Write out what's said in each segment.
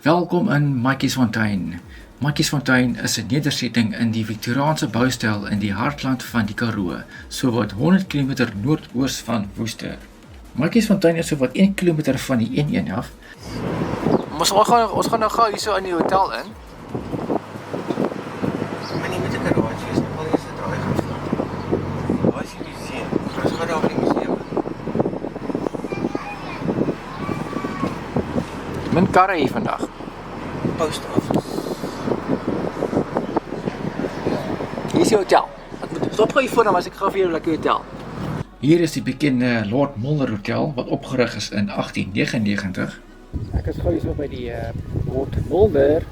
Welkom in Matjiesfontein. Matjiesfontein is 'n nedersetting in die Victoriaanse boustyl in die hartland van die Karoo, sowat 100 km noordoos van Woester. Matjiesfontein is sowat 1 km van die N1 af. Ons gaan nou gou hierso in die hotel in. Maar nie met 'n garage is, maar wel eens 'n draai gaan vat. Waar is die museum? Ons gaan daar by die museum. Min karre hier vandag. Post office. Hier is die hotel. Stop gou hier voor dan as ek gou vir jou 'n lekker hotel. Hier is die bekende Lord Mulner Hotel wat opgerig is in 1899. Ek is gou hierso by die Lord Mulner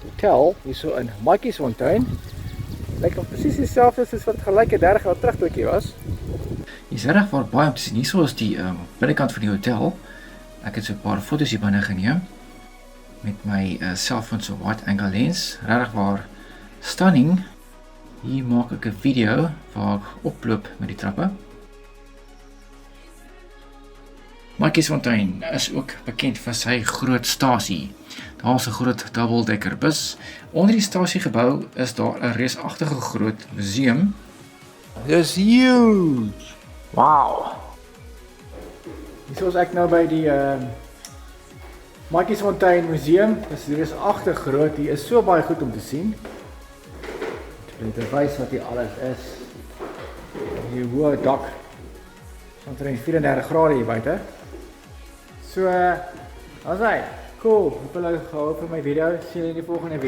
Hotel hierso in Matjiesfontein. Lyk nog presies dieselfde soos wat gelyk het 30 jaar terug toe ek hier was. Hier's reg waar baie om te sien. Hierso is die binnekant van die hotel. Ek het so 'n paar foto's hier binne geneem met my selfoon so wide angle lens. Regtig waar stunning. Hier maak ek 'n video waar ek oploop met die trappe. Matjiesfontein is ook bekend vir sy groot stasie. Daar's 'n groot double-decker bus. Onder die stasiegebou is daar 'n reusagtige groot museum. Dis huge. Wow. Hier is ek nou by die Matjiesfontein Museum. Dit is agter groot. Hier is so baie goed om te sien. Om te wys wat hier alles is. Die hoë dak. Omtrent 34 grade hier buite. So, as hy. Cool. Hoop julle gehou van my video. Sien julle in die volgende video.